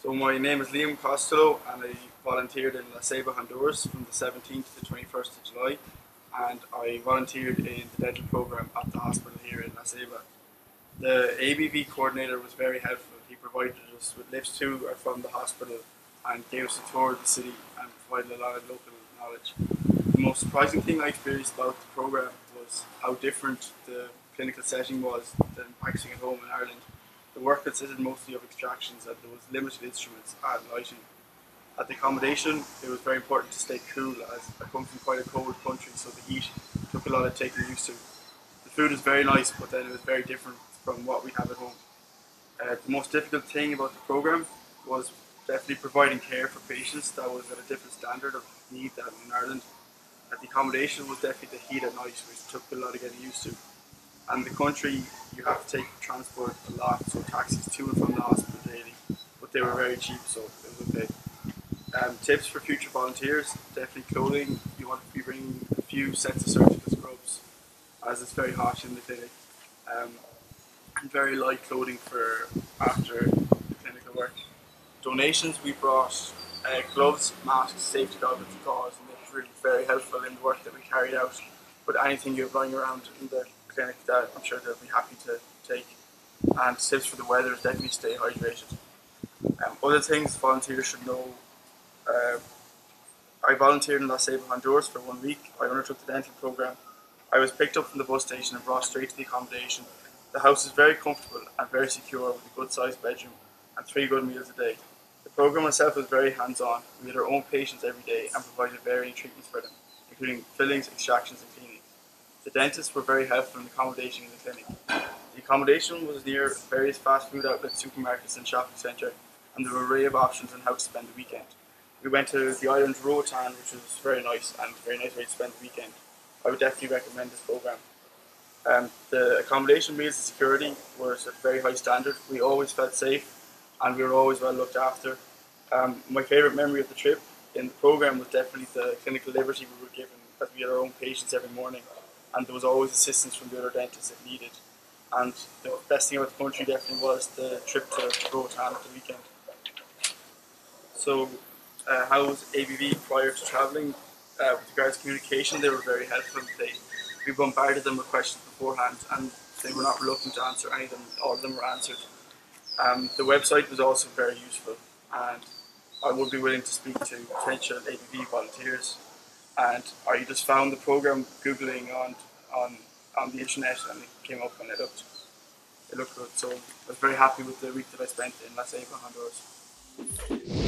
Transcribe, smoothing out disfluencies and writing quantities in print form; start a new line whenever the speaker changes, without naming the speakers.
So my name is Liam Costello and I volunteered in La Ceiba, Honduras from the 17th to the 21st of July, and I volunteered in the dental program at the hospital here in La Ceiba. The ABV coordinator was very helpful. He provided us with lifts to or from the hospital and gave us a tour of the city and provided a lot of local knowledge. The most surprising thing I experienced about the program was how different the clinical setting was than practicing at home in Ireland. The work consisted mostly of extractions and there was limited instruments and lighting. At the accommodation, it was very important to stay cool as I come from quite a cold country, so the heat took a lot of taking used to. The food was very nice, but then it was very different from what we have at home. The most difficult thing about the program was definitely providing care for patients that was at a different standard of need than in Ireland. The accommodation was definitely the heat at night, which took a lot of getting used to. And the country, you have to take transport a lot, so taxis to and from the hospital daily, but they were very cheap, so it was okay. Tips for future volunteers: definitely clothing. You want to be bringing a few sets of surgical scrubs, as it's very hot in the clinic, and very light clothing for after the clinical work. Donations: we brought gloves, masks, safety goggles, and gauze, and it was really very helpful in the work that we carried out. But anything you have lying around in the clinic that I'm sure they'll be happy to take. And tips for the weather is definitely stay hydrated. Other things volunteers should know: I volunteered in La Ceiba, Honduras for 1 week. I undertook the dental program. I was picked up from the bus station and brought straight to the accommodation. The house is very comfortable and very secure with a good sized bedroom and 3 good meals a day. The program itself was very hands-on. We had our own patients every day and provided varying treatments for them, including fillings, extractions and cleanings. The dentists were very helpful in accommodating in the clinic. The accommodation was near various fast food outlets, supermarkets and shopping centre, and there were an array of options on how to spend the weekend. We went to the island Roatan, which was very nice and a very nice way to spend the weekend. I would definitely recommend this program. The accommodation, meals and security was at a very high standard. We always felt safe and we were always well looked after. My favourite memory of the trip in the program was definitely the clinical liberty we were given, as we had our own patients every morning and there was always assistance from the other dentists if needed. And the best thing about the country definitely was the trip to Roatan at the weekend. So, how was ABV prior to travelling? With regards to communication, they were very helpful. We bombarded them with questions beforehand and they were not reluctant to answer any of them. All of them were answered. The website was also very useful and I would be willing to speak to potential ABV volunteers. And I just found the program googling on the internet and it came up and it looked good. So I was very happy with the week that I spent in La Ceiba, Honduras.